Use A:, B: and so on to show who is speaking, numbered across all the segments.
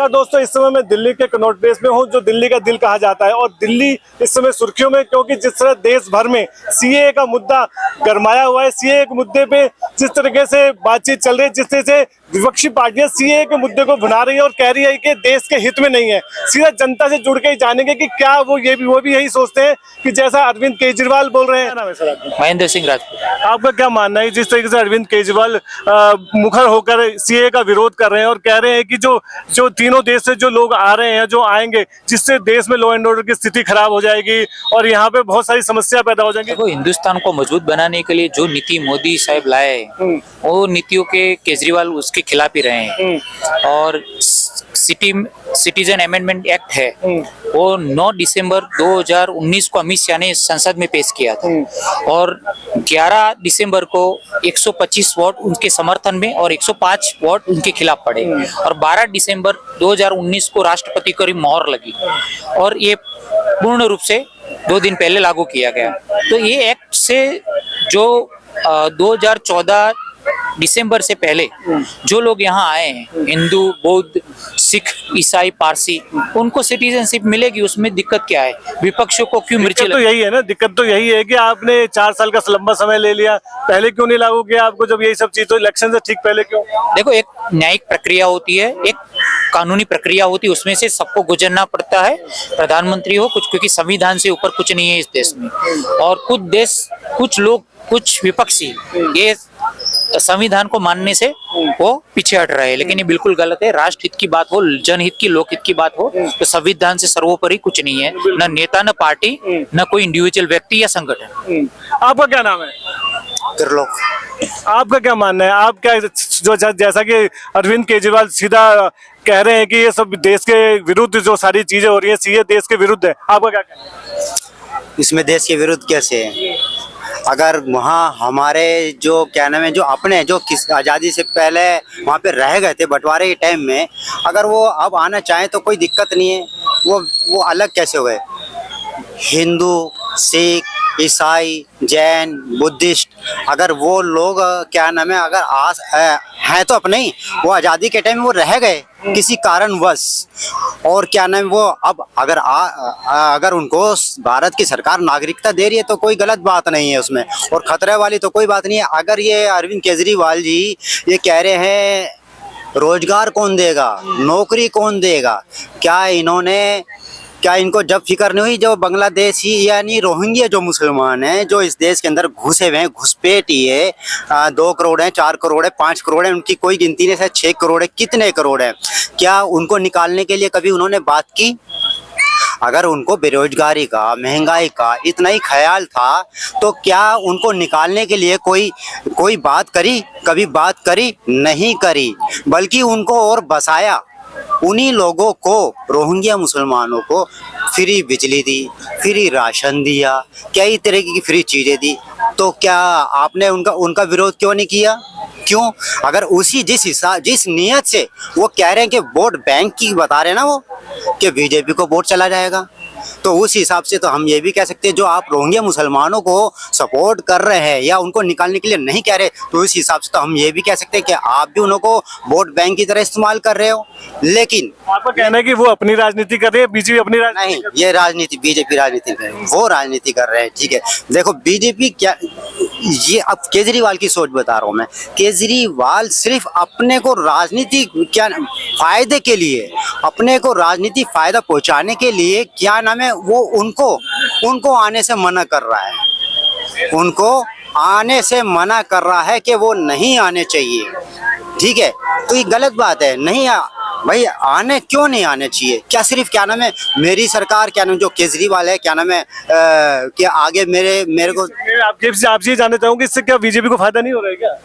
A: दोस्तों, इस समय मैं दिल्ली के कनॉट प्लेस में हूँ, जो दिल्ली का दिल कहा जाता है। और दिल्ली इस समय सुर्खियों में, क्योंकि जिस तरह देश भर में सीएए का मुद्दा गरमाया हुआ है। सीएए के मुद्दे पे जिस तरीके से बातचीत चल रही है, जिस तरह से विपक्षी पार्टियां सीएए के मुद्दे को भुना रही है और कह रही है कि देश के हित में नहीं है। सीधा जनता से जुड़ के ही जानेंगे कि क्या वो भी यही सोचते हैं कि जैसा अरविंद केजरीवाल बोल रहे हैं। नाम है सर आपका?
B: महेंद्र सिंह राजपूत।
A: आपका क्या मानना है जिस तरीके से अरविंद केजरीवाल मुखर होकर सीएए का विरोध कर रहे हैं और कह रहे हैं कि जो तीनों देश से जो लोग आ रहे हैं, जो आएंगे, जिससे देश में लॉ एंड ऑर्डर की स्थिति खराब हो जाएगी और यहाँ पे बहुत सारी समस्या पैदा हो जाएंगी।
B: देखो, हिंदुस्तान को मजबूत बनाने के लिए जो नीति मोदी साहब लाए, वो नीतियों के केजरीवाल उसके खिलाफ ही रहे हैं। और सिटीजन अमेंडमेंट एक्ट है, वो 9 दिसंबर 2019 को अमित शाह ने संसद में पेश किया था और 11 दिसंबर को 125 वोट उनके समर्थन में और 105 वोट उनके खिलाफ पड़े और 12 दिसंबर 2019 को राष्ट्रपति को मोहर लगी और ये पूर्ण रूप से 2 दिन पहले लागू किया गया। तो ये एक्ट से जो 2014 दिसंबर से पहले जो लोग यहाँ आए हैं, हिंदू, बौद्ध, सिख, ईसाई, पारसी, उनको सिटीजनशिप मिलेगी। उसमें दिक्कत क्या है? विपक्षों को क्यों मिर्ची?
A: तो यही है ना, दिक्कत तो यही है कि आपने 4 साल का लंबा समय ले लिया, पहले क्यों नहीं लागू किया आपको? जब यही सब चीज तो इलेक्शन से ठीक पहले क्यों?
B: देखो, एक न्यायिक प्रक्रिया होती है, एक कानूनी प्रक्रिया होती है, उसमें से सबको गुजरना पड़ता है। प्रधानमंत्री हो कुछ, क्योंकि संविधान से ऊपर कुछ नहीं है इस देश में। और कुछ लोग, कुछ विपक्षी ये संविधान को मानने से वो पीछे हट रहे हैं, लेकिन ये बिल्कुल गलत है। राष्ट्रहित की बात हो, जनहित की, लोकहित की बात हो, तो संविधान से सर्वोपरि कुछ नहीं है। न नेता, न पार्टी, न कोई इंडिविजुअल व्यक्ति या संगठन।
A: आपका क्या नाम है?
C: त्रिलोक।
A: आपका क्या मानना है? आप क्या जैसा कि अरविंद केजरीवाल सीधा कह रहे हैं कि ये सब देश के विरुद्ध जो सारी चीजें हो रही है, सीए देश के विरुद्ध है, आपका क्या कहना है?
C: इसमें देश के विरुद्ध कैसे है? अगर वहाँ हमारे जो क्या नाम है, जो अपने जो किस आज़ादी से पहले वहाँ पे रह गए थे बंटवारे के टाइम में, अगर वो अब आना चाहें तो कोई दिक्कत नहीं है। वो अलग कैसे हो गए? हिंदू, सिख, ईसाई, जैन, बुद्धिस्ट, अगर वो लोग क्या नाम है अगर हैं तो अपने ही, वो आज़ादी के टाइम में वो रह गए किसी कारणवश। और क्या नाम वो अब अगर उनको भारत की सरकार नागरिकता दे रही है तो कोई गलत बात नहीं है उसमें, और खतरे वाली तो कोई बात नहीं है। अगर ये अरविंद केजरीवाल जी ये कह रहे हैं रोजगार कौन देगा, नौकरी कौन देगा, क्या इनको जब फिक्र नहीं हुई जो बांग्लादेशी यानी रोहिंग्या जो मुसलमान हैं जो इस देश के अंदर घुसे हुए हैं, घुसपैठ ही है, 2 करोड़ है, 4 करोड़ है, 5 करोड़ है, उनकी कोई गिनती नहीं है, 6 करोड़ है, कितने करोड़ है? क्या उनको निकालने के लिए कभी उन्होंने बात की? अगर उनको बेरोजगारी का, महंगाई का इतना ही ख्याल था तो क्या उनको निकालने के लिए कोई बात करी? कभी बात करी? नहीं करी, बल्कि उनको और बसाया। उन्हीं लोगों को, रोहिंग्या मुसलमानों को फ्री बिजली दी, फ्री राशन दिया, कई तरह की फ्री चीज़ें दी। तो क्या आपने उनका विरोध क्यों नहीं किया? क्यों? अगर जिस नियत से वो कह रहे हैं कि वोट बैंक की बता रहे हैं ना, वो कि बीजेपी को वोट चला जाएगा, तो उस हिसाब से तो हम ये भी कह सकते हैं जो आप रोहिंग्या मुसलमानों को सपोर्ट कर रहे हैं या उनको निकालने के लिए नहीं कह रहे, तो इस हिसाब से तो हम ये भी कह सकते हैं कि आप भी उनको वोट बैंक की तरह इस्तेमाल कर रहे हो। लेकिन
A: आपका कहना है कि वो अपनी राजनीति कर रहे हैं, बीजेपी अपनी राजनीति
C: नहीं, ये राजनीति बीजेपी राजनीति कर रहे हैं, वो राजनीति कर रहे हैं। ठीक है, देखो बीजेपी क्या, ये अब केजरीवाल की सोच बता रहा हूँ मैं। केजरीवाल सिर्फ अपने को राजनीति क्या फायदे के लिए, अपने को राजनीतिक फायदा पहुंचाने के लिए क्या नाम है वो उनको आने से मना कर रहा है, उनको आने से मना कर रहा है कि वो नहीं आने चाहिए। ठीक है, तो ये गलत बात है। नहीं भाई, क्यों नहीं आने चाहिए? क्या सिर्फ क्या नाम है मेरी सरकार, क्या नाम जो केजरीवाल है, क्या नाम है कि आगे मेरे को
A: आपसे जानना चाहूंगी, इससे क्या बीजेपी को फायदा नहीं हो रहा है क्या?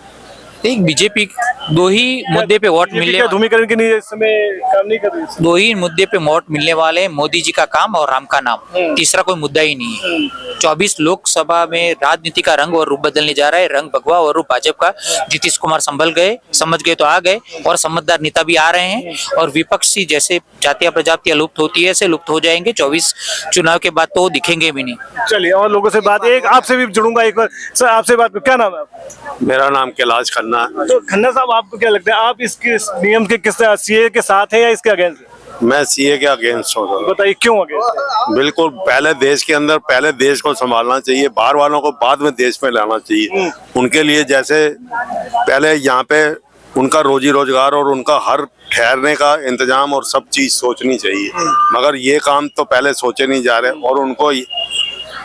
B: एक बीजेपी 2 ही मुद्दे पे वोट मिलने,
A: धूमिकरण के लिए इस समय काम नहीं कर रही।
B: 2 ही मुद्दे पे वोट मिलने वाले हैं, मोदी जी का काम और राम का नाम। तीसरा कोई मुद्दा ही नहीं है। 24 लोकसभा में राजनीति का रंग और रूप बदलने जा रहा है। रंग भगवा और रूप भाजपा का। नीतीश कुमार समझ गए तो आ गए, और समझदार नेता भी आ रहे हैं। और विपक्षी जैसे जातियां प्रजातियां लुप्त होती है, ऐसे लुप्त हो जाएंगे। 24 चुनाव के बाद तो दिखेंगे भी नहीं।
A: चलिए, और लोगों से बात, एक आपसे भी जुड़ूंगा एक बार। सर, आपसे बात, क्या नाम है आपका?
D: मेरा नाम कैलाश खन्ना करना है।
A: तो खन्ना साहब, आपको क्या लगता है, आप इसके इस नियम के किस सीए के साथ हैं या इसके अगेंस्ट?
D: मैं सीए के अगेंस्ट हूँ सर।
A: बताइए क्यों अगेंस्ट?
D: बिल्कुल, पहले देश के अंदर पहले देश को संभालना चाहिए, बाहर वालों को बाद में देश में लाना चाहिए। उनके लिए जैसे पहले यहाँ पे उनका रोजी रोजगार और उनका हर ठहरने का इंतजाम और सब चीज सोचनी चाहिए, मगर ये काम तो पहले सोचे नहीं जा रहे और उनको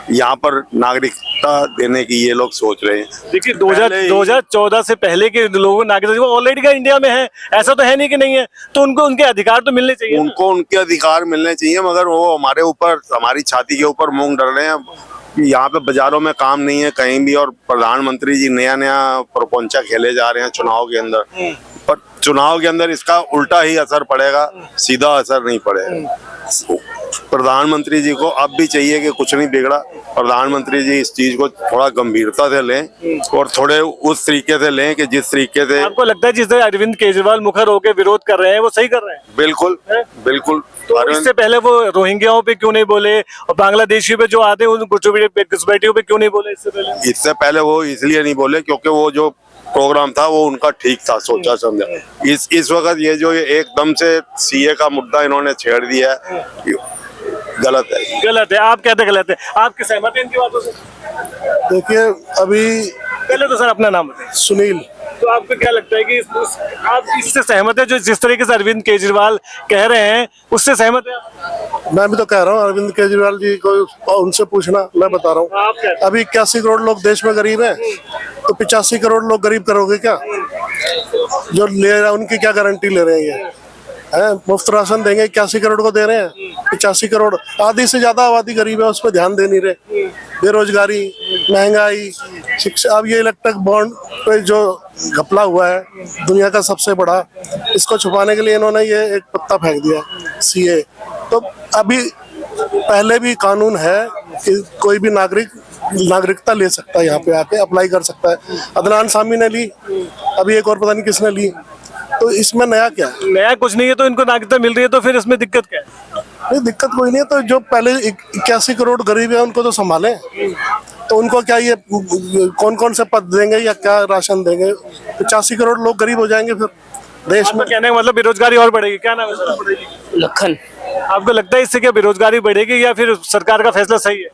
D: यहाँ पर नागरिकता देने की ये लोग सोच रहे हैं।
A: देखिए 2014 से पहले के लोगों को नागरिकता ऑलरेडी का इंडिया में है, ऐसा तो है नहीं कि नहीं है, तो उनको उनके अधिकार तो मिलने चाहिए।
D: उनको उनके अधिकार मिलने चाहिए, मगर वो हमारे ऊपर, हमारी छाती के ऊपर मूंग डल रहे हैं। यहाँ पे बाजारों में काम नहीं है कहीं भी, और प्रधानमंत्री जी नया नया प्रपंचा खेले जा रहे हैं चुनाव के अंदर, पर चुनाव के अंदर इसका उल्टा ही असर पड़ेगा, सीधा असर नहीं पड़ेगा। प्रधानमंत्री जी को अब भी चाहिए कि कुछ नहीं बिगड़ा, प्रधानमंत्री जी इस चीज को थोड़ा गंभीरता से लें और थोड़े उस तरीके से लें कि जिस तरीके से।
A: आपको लगता है जिस तरह अरविंद केजरीवाल मुखर होकर विरोध कर रहे हैं वो सही कर रहे हैं?
D: बिल्कुल बिल्कुल।
A: तो इससे पहले वो रोहिंग्याओं पे क्यों नहीं बोले और बांग्लादेशियों पे जो आते हैं उन घुसपैठियों पे क्यों नहीं बोले? इससे पहले
D: वो इसलिए नहीं बोले क्योंकि वो जो प्रोग्राम था वो उनका ठीक था, सोचा समझा। इस वक्त ये जो एकदम से सीए का मुद्दा इन्होंने छेड़ दिया है, गलत है।
A: गलत है, आप कहते गलत है, आपके सहमत हैं इनकी बातों से?
E: देखिए अभी
A: पहले तो सर अपना नाम बताइए।
E: सुनील।
A: तो आपको क्या लगता है कि आप इससे सहमत है, जो जिस तरीके से अरविंद केजरीवाल कह रहे हैं उससे सहमत है?
E: मैं भी तो कह रहा हूँ अरविंद केजरीवाल जी को उनसे पूछना, मैं बता रहा हूँ। अभी 81 करोड़ लोग देश में गरीब हैं, तो 85 करोड़ लोग गरीब करोगे क्या? जो ले रहा उनकी क्या गारंटी ले रहे हैं? ये मुफ्त राशन देंगे, 81 करोड़ को दे रहे हैं। 85 करोड़, आधी से ज्यादा आबादी गरीब है, उस पर ध्यान दे नहीं रहे। बेरोजगारी, महंगाई, शिक्षा, अब ये इलेक्ट्रिक बॉन्ड पे जो घपला हुआ है दुनिया का सबसे बड़ा, इसको छुपाने के लिए इन्होंने ये एक पत्ता फेंक दिया सीए। तो अभी पहले भी कानून है कि कोई भी नागरिकता ले सकता है, यहाँ पे आके अप्लाई कर सकता है। अदनान सामी ने ली, अभी एक और पता नहीं किसने ली, तो इसमें नया क्या है?
A: नया कुछ नहीं है, तो इनको नागरिकता मिल रही है, तो फिर इसमें दिक्कत क्या है?
E: नहीं, दिक्कत कोई नहीं है। तो जो पहले 81 करोड़ गरीब है उनको तो संभालें, तो उनको क्या ये कौन कौन से पद देंगे या क्या राशन देंगे? 85 करोड़ लोग गरीब हो जाएंगे फिर देश में।
A: कहने का मतलब बेरोजगारी और बढ़ेगी। क्या नाम है सर?
F: लखन।
A: आपको लगता है इससे क्या बेरोजगारी बढ़ेगी या फिर सरकार का फैसला सही है?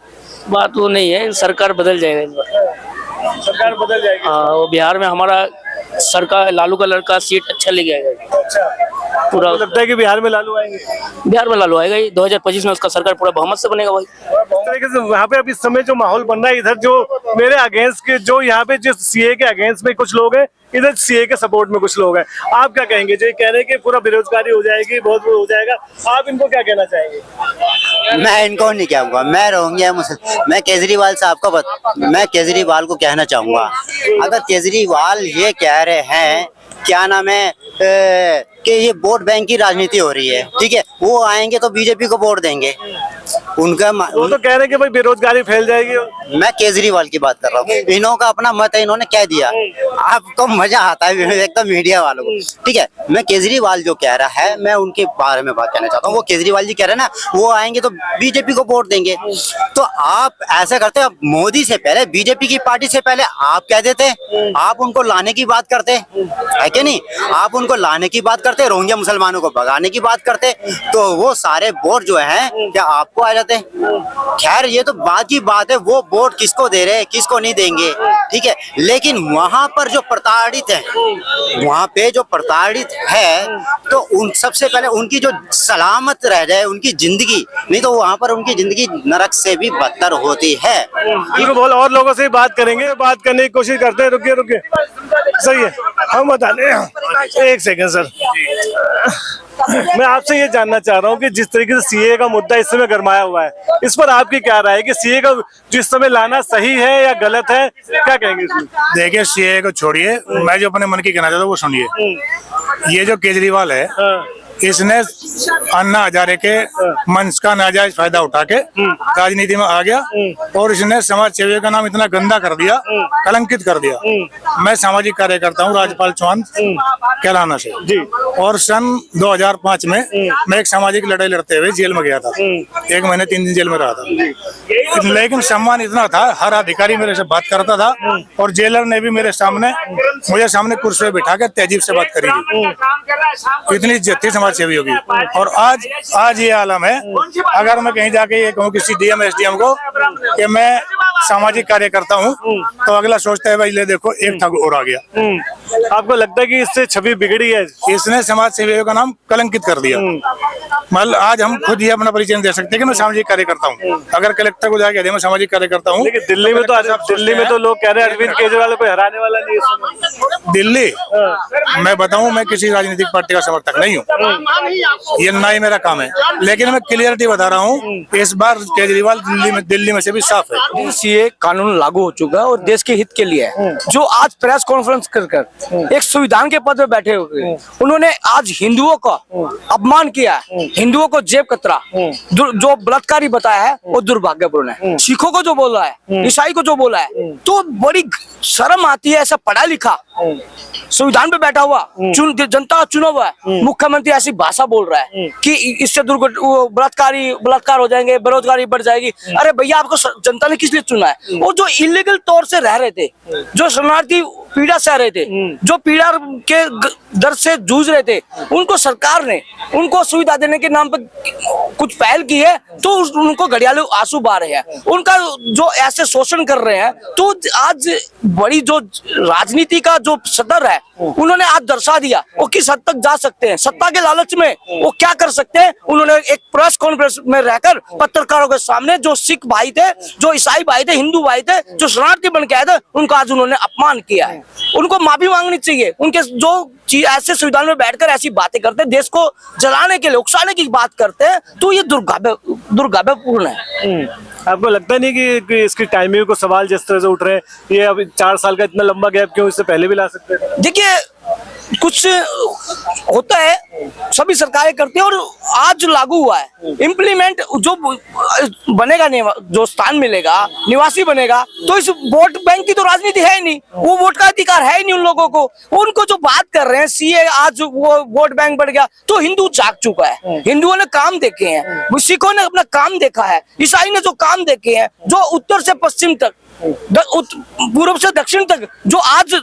F: बात वो नहीं है, सरकार बदल जाएगा इस बार।
A: सरकार बदल जाएगी?
F: हाँ, वो बिहार में हमारा सरकार लालू का लड़का सीट अच्छा ले गया।
A: अच्छा,
F: पूरा
A: लगता है कि बिहार में लालू आएंगे?
F: बिहार में लालू आएगा ही, 2025 में उसका सरकार पूरा बहुमत से बनेगा भाई।
A: इस तरीके से वहाँ पे अब इस समय जो माहौल बन रहा है, इधर जो मेरे अगेंस्ट के, जो यहाँ पे जो सीए के अगेंस्ट में कुछ लोग हैं, इधर सीए के सपोर्ट में कुछ लोग हैं। आप क्या कहेंगे? जो कह रहे हैं कि पूरा बेरोजगारी हो जाएगी, बहुत हो जाएगा, आप इनको क्या कहना चाहेंगे?
C: मैं इनको नहीं कहूँगा, मैं रोहिंग्या मुसलमान, मैं केजरीवाल साहब को मैं केजरीवाल को कहना चाहूँगा, अगर केजरीवाल ये कह रहे हैं क्या नाम है कि ये वोट बैंक की राजनीति हो रही है, ठीक है, वो आएंगे तो बीजेपी को वोट देंगे। उनका
A: वो तो कह रहे हैं कि भाई बेरोजगारी फैल जाएगी।
C: मैं केजरीवाल की बात कर रहा हूँ, इन्हों का अपना मत है, इन्होंने कह दिया। आपको मजा आता है एकदम मीडिया वालों को, ठीक है। मैं केजरीवाल जो कह रहा है, मैं उनके बारे में बात कहना चाहता हूँ। वो केजरीवाल जी कह रहे हैं ना, वो आएंगे तो बीजेपी को वोट देंगे, तो आप ऐसा करते हैं, मोदी से पहले, बीजेपी की पार्टी से पहले आप कह देते, आप उनको लाने की बात करते है कि नहीं? आप उनको लाने की बात करते, रोहिंग्या मुसलमानों को भगाने की बात करते, तो वो सारे वोट जो है क्या आपको आ जाते? खैर ये तो बात की बात है, वो वोट किसको दे रहे हैं, किसको नहीं देंगे, ठीक है। लेकिन वहां पर जो प्रताड़ित है, वहां पे जो प्रताड़ित है, तो उन सबसे पहले उनकी जो सलामत रह जाए उनकी जिंदगी, नहीं तो वहां पर उनकी जिंदगी नरक से भी बदतर होती है।
A: बोल और लोगों से बात करेंगे, बात करने की कोशिश करते हैं। रुकिए सही है, हम बताने। एक सेकंड सर, मैं आपसे ये जानना चाह रहा हूँ कि जिस तरीके से सीए का मुद्दा इस समय गरमाया हुआ है, इस पर आपकी क्या राय है कि सीए का जिस समय लाना सही है या गलत है? क्या कहेंगे इसमें?
G: देखिए सीए को छोड़िए, मैं जो अपने मन की कहना चाहता हूँ वो सुनिए। ये जो केजरीवाल है, इसने अन्ना हजारे के मंच का नाजायज फायदा उठा के राजनीति में आ गया और इसने समाज सेवी का नाम इतना गंदा कर दिया, कलंकित कर दिया। मैं सामाजिक कार्यकर्ता हूँ राजपाल चौहान कैलाना से जी। और सन 2005 में मैं एक सामाजिक लड़ाई लड़ते हुए जेल में गया था। 1 महीने 3 दिन जेल में रहा था, लेकिन सम्मान इतना था, हर अधिकारी मेरे से बात करता था और जेलर ने भी मुझे सामने कुर्सी पे बिठा के तहजीब से बात करी थी। इतनी इज्जत थी समाज सेवियों की। और आज ये आलम है, अगर मैं कहीं जाके ये कहूँ किसी डीएम एसडीएम को कि मैं सामाजिक कार्यकर्ता हूँ, तो अगला सोचता है भाई ले देखो एक ठग और आ गया।
A: आपको लगता है कि इससे छवि बिगड़ी है?
G: इसने समाज सेवियों का नाम कलंकित कर दिया। मतलब आज हम खुद ही अपना परिचय दे सकते हैं कि मैं सामाजिक कार्यकर्ता हूँ। अगर कलेक्टर को जाके दे मैं सामाजिक कार्यकर्ता हूँ।
A: लेकिन दिल्ली में तो लोग कह रहे हैं अरविंद केजरीवाल को हराने वाला नहीं है।
G: दिल्ली मैं बताऊं, मैं किसी राजनीतिक पार्टी का समर्थक नहीं हूँ, ये ना ही मेरा काम है, लेकिन मैं क्लियरिटी बता रहा हूँ, इस बार केजरीवाल दिल्ली में से भी साफ है।
H: सीए कानून लागू हो चुका है और देश के हित के लिए है। जो आज प्रेस कॉन्फ्रेंस कर एक संविधान के पद पे बैठे हुए उन्होंने आज हिंदुओं का अपमान किया है, हिंदुओं को जेब कतरा जो बलात्कारी बताया है वो दुर्भाग्यपूर्ण है। सिखों को जो बोला है, ईसाई को जो बोला है, तो बड़ी शर्म आती है। ऐसा पढ़ा लिखा संविधान पे बैठा हुआ जनता चुना हुआ है मुख्यमंत्री ऐसी भाषा बोल रहा है कि इससे बलात्कार हो जाएंगे, बेरोजगारी बढ़ जाएगी। अरे भैया आपको जनता ने किस लिए चुना है? वो जो इलीगल तौर से रह रहे थे, जो शरणार्थी पीड़ा सह रहे थे, जो पीड़ा के दर्द से जूझ रहे थे, उनको सरकार ने उनको सुविधा देने के नाम पर कुछ पहल की है, तो उनको घड़ियाले आंसू बहा रहे हैं, उनका जो ऐसे शोषण कर रहे हैं। तो आज बड़ी जो राजनीति का जो सदर है उन्होंने आज दर्शा दिया वो किस हद तक जा सकते हैं, सत्ता के लालच में वो क्या कर सकते हैं। उन्होंने एक प्रेस कॉन्फ्रेंस में रहकर पत्रकारों के सामने जो सिख भाई थे, जो ईसाई भाई थे, हिंदू भाई थे, जो शरणार्थी बन के आए थे, उनका आज उन्होंने अपमान किया है। उनको माफी मांगनी चाहिए। उनके जो ऐसे संविधान में बैठकर ऐसी बातें करते हैं, देश को जलाने के लिए, उकसाने की बात करते हैं, तो ये दुर्भाग्यपूर्ण है।
A: आपको लगता नहीं कि इसकी टाइमिंग को सवाल जिस तरह से उठ रहे हैं, ये अभी 4 साल का इतना लंबा गैप क्यों? इससे पहले भी ला सकते थे।
H: देखिए कुछ होता है, सभी सरकारें करती है और आज जो लागू हुआ है इम्प्लीमेंट जो बनेगा, जो स्थान मिलेगा, निवासी बनेगा, तो इस वोट बैंक की तो राजनीति है ही नहीं, वो वोट का अधिकार है ही नहीं उन लोगों को। उनको जो बात कर रहे हैं सीए, आज वो वोट बैंक बढ़ गया, तो हिंदू जाग चुका है। हिंदुओं ने काम देखे हैं, सिखों ने अपना काम देखा है, ईसाई ने जो काम देखे हैं, जो उत्तर से पश्चिम तक, पूर्व से दक्षिण तक जो आज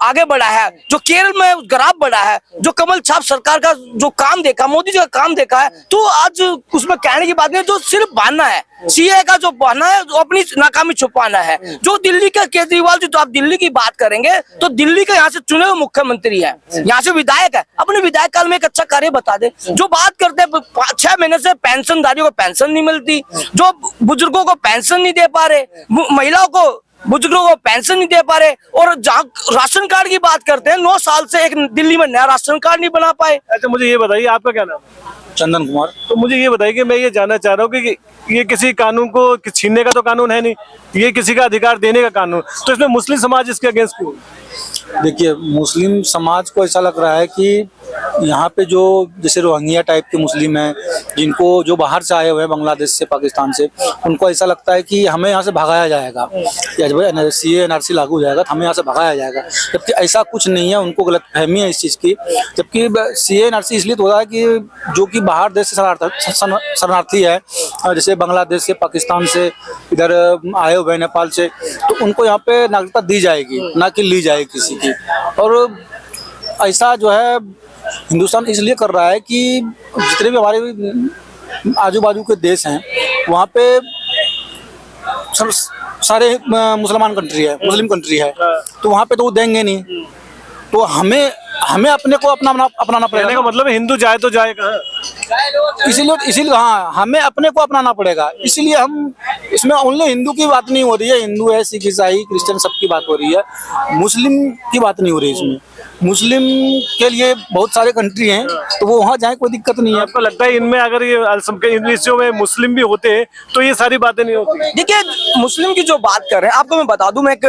H: आगे बढ़ा है, जो केरल में ग्राफ बढ़ा है, जो कमल छाप सरकार का जो काम देखा, मोदी जी का काम देखा है, तो आज उसमें कहने की बात नहीं, जो सिर्फ बहाना है। सीए का जो बहाना है, जो अपनी नाकामी छुपाना है। जो दिल्ली का केजरीवाल जी, तो आप दिल्ली की बात करेंगे तो दिल्ली के यहाँ से चुने हुए मुख्यमंत्री है, यहाँ से विधायक है, अपने विधायक काल में एक अच्छा कार्य बता दे। जो बात करते हैं 6 महीने से पेंशनधारियों को पेंशन नहीं मिलती, जो बुजुर्गों को पेंशन नहीं दे पा रहे, महिलाओं को, बुजुर्गों को पेंशन नहीं दे पा रहे, और जहाँ राशन कार्ड की बात करते हैं 9 साल से एक दिल्ली में नया राशन कार्ड नहीं बना पाए।
A: अच्छा मुझे ये बताइए, आपका क्या नाम है?
G: चंदन कुमार।
A: तो मुझे ये बताइए कि मैं ये जानना चाह रहा हूँ कि ये किसी कानून को छीनने का तो कानून है नहीं, ये किसी का अधिकार देने का कानून, तो इसमें मुस्लिम समाज इसके अगेंस्ट क्यों?
I: देखिए, मुस्लिम समाज को ऐसा लग रहा है कि यहाँ पे जो जैसे रोहिंग्या टाइप के मुस्लिम हैं, जिनको जो बाहर से आए हुए हैं बांग्लादेश से, पाकिस्तान से, उनको ऐसा लगता है कि हमें यहाँ से भगाया जाएगा, या जब सीए एनआरसी लागू हो जाएगा तो हमें यहाँ से भगाया जाएगा, जबकि ऐसा कुछ नहीं है। उनको गलतफहमी है इस चीज़ की। जबकि सीए एनआरसी इसलिए तो होता है कि जो कि बाहर देश से शरणार्थी है, जैसे बांग्लादेश से, पाकिस्तान से, इधर आए हुए नेपाल से, तो उनको यहाँ पे नागरिकता दी जाएगी, ना कि ली जाएगी किसी की। और ऐसा जो है हिंदुस्तान इसलिए कर रहा है कि जितने भी हमारे आजू बाजू के देश हैं वहाँ पे सारे मुसलमान कंट्री है, मुस्लिम कंट्री है, तो वहाँ पे तो वो देंगे नहीं, तो हमें अपने को अपनाना पड़ेगा।
A: का मतलब हिंदू जाए तो जाए कहाँ?
I: इसीलिए हाँ, हमें अपने को अपनाना पड़ेगा। इसीलिए हम इसमें ओनली हिंदू की बात नहीं हो रही है, हिंदू है, सिख, ईसाई, क्रिश्चियन, सबकी बात हो रही है, मुस्लिम की बात नहीं हो रही है। इसमें मुस्लिम के लिए बहुत सारे कंट्री हैं, तो वो वहाँ जाए, कोई दिक्कत नहीं है।
A: आपको लगता है इनमें अगर ये हिंदुओं में मुस्लिम भी होते तो ये सारी बातें नहीं होती?
H: देखिए मुस्लिम की जो बात कर रहे हैं, आपको मैं बता दूं, मैं एक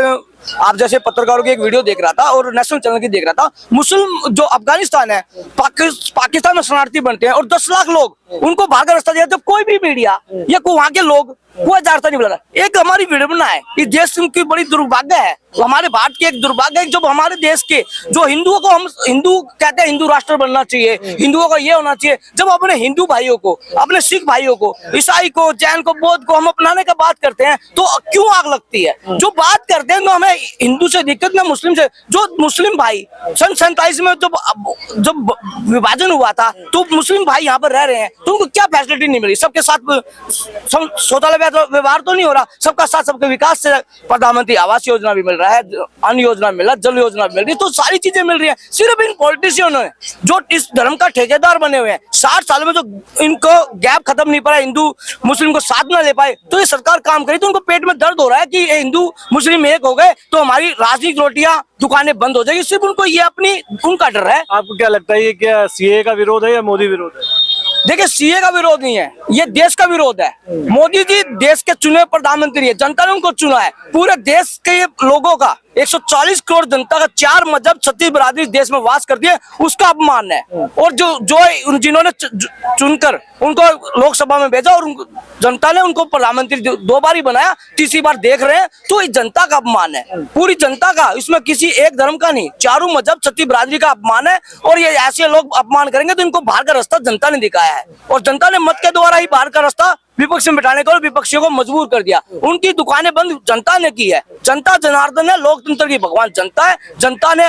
H: आप जैसे पत्रकारों की एक वीडियो देख रहा था और नेशनल चैनल की देख रहा था, मुस्लिम जो अफगानिस्तान है, पाकिस्तान में शरणार्थी बनते हैं और 10 लाख लोग उनको बाहर का रास्ता दिया, जब कोई भी मीडिया या वहां के लोग कोई जानता नहीं बोला। एक हमारी वीडियो बना है, इस देश की बड़ी दुर्भाग्य है, हमारे भारत की एक दुर्भाग्य है, जब हमारे देश के जो हिंदुओं को हम हिंदू कहते हैं, हिंदू राष्ट्र बनना चाहिए, हिंदुओं का ये होना चाहिए, जब अपने हिंदू भाइयों को, अपने सिख भाइयों को, ईसाई को, जैन को, बौद्ध को हम अपनाने का बात करते हैं तो क्यों आग लगती है? जो बात करते हैं तो हमें हिंदू से दिक्कत ना मुस्लिम से। जो मुस्लिम भाई सन 47 में जब विभाजन हुआ था तो मुस्लिम भाई यहाँ पर रह रहे हैं, तो उनको क्या फैसिलिटी नहीं मिली? सबके साथ शौचालय व्यवहार तो नहीं हो रहा, सबका साथ सबके विकास से प्रधानमंत्री आवास योजना भी मिल रहा है, अन्न योजना मिल रहा है, जल योजना मिल रही है, तो सारी चीजें मिल रही है। सिर्फ इन पॉलिटिशियनों ने जो इस धर्म का ठेकेदार बने हुए हैं, 60 साल में जो इनको गैप खत्म नहीं पाया, हिंदू मुस्लिम को साथ ना ले पाए, तो ये सरकार काम करी तो उनको पेट में दर्द हो रहा है कि हिंदू मुस्लिम एक हो गए तो हमारी राजनीतिक रोटियां दुकानें बंद हो जाएगी। सिर्फ उनको ये उनका डर है।
A: आपको क्या लगता है, ये क्या सीए का विरोध है या मोदी विरोध है?
H: देखिए, सीए का विरोध नहीं है, ये देश का विरोध है। मोदी जी देश के चुने प्रधानमंत्री है, जनता ने उनको चुना है। पूरे देश के लोगों का 140 करोड़ जनता का 4 मजहब 36 बिरादरी देश में वास करती है, उसका अपमान है। और जो जिन्होंने चुनकर उनको लोकसभा में भेजा और जनता ने उनको प्रधानमंत्री 2 बार ही बनाया, तीसरी बार देख रहे हैं, तो ये जनता का अपमान है, पूरी जनता का, इसमें किसी एक धर्म का नहीं, चारों मजहब 36 बिरादरी का अपमान है। और ये ऐसे लोग अपमान करेंगे तो इनको बाहर का रास्ता जनता ने दिखाया है, और जनता ने मत के द्वारा ही बाहर का रास्ता विपक्ष में बिठाने को, विपक्षियों को मजबूर कर दिया। उनकी दुकानें बंद जनता ने की है। जनता जनार्दन है, लोकतंत्र की भगवान जनता है। जनता ने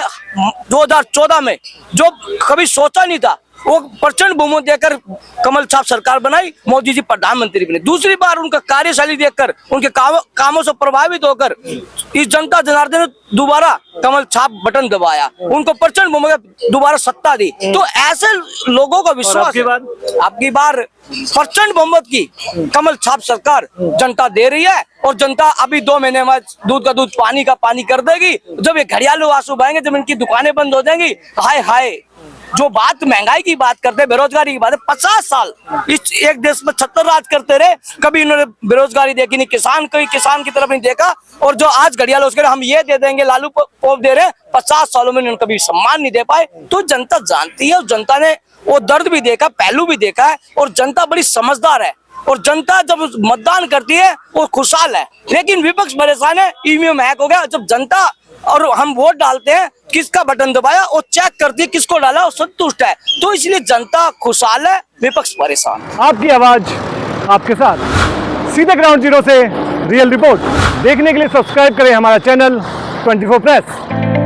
H: 2014 में जो कभी सोचा नहीं था, वो प्रचंड बहुमत देकर कमल छाप सरकार बनाई, मोदी जी प्रधानमंत्री बने। दूसरी बार उनका कार्यशैली देखकर, उनके कामों से प्रभावित होकर इस जनता जनार्दन ने दोबारा कमल छाप बटन दबाया, उनको प्रचंड बहुमत दोबारा सत्ता दी। तो ऐसे लोगों का विश्वास, आपकी बार प्रचंड बहुमत की कमल छाप सरकार जनता दे रही है। और जनता अभी 2 महीने में दूध का दूध, पानी का पानी कर देगी। जब ये घड़ियालू आंसू बहेंगे, जब इनकी दुकानें बंद हो जाएंगी, हाय हाय। जो बात महंगाई की बात करते हैं, बेरोजगारी की बात है, 50 साल इस एक देश में 76 राज करते रहे, कभी इन्होंने बेरोजगारी देखी नहीं, किसान की तरफ नहीं देखा। और जो आज घड़ियाल उसके हम ये दे देंगे, लालू पोप दे रहे हैं, 50 सालों में इन्होंने कभी सम्मान नहीं दे पाए। तो जनता जानती है, और जनता ने वो दर्द भी देखा, पहलू भी देखा है, और जनता बड़ी समझदार है। और जनता जब मतदान करती है वो खुशहाल है, लेकिन विपक्ष परेशान है, ईवीएम हैक हो गया। जब जनता और हम वोट डालते हैं, किसका बटन दबाया और चेक करती है किसको डाला और संतुष्ट है, तो इसलिए जनता खुशहाल है, विपक्ष परेशान।
A: आपकी आवाज आपके साथ, सीधे ग्राउंड जीरो से रियल रिपोर्ट देखने के लिए सब्सक्राइब करें हमारा चैनल 24 प्रेस।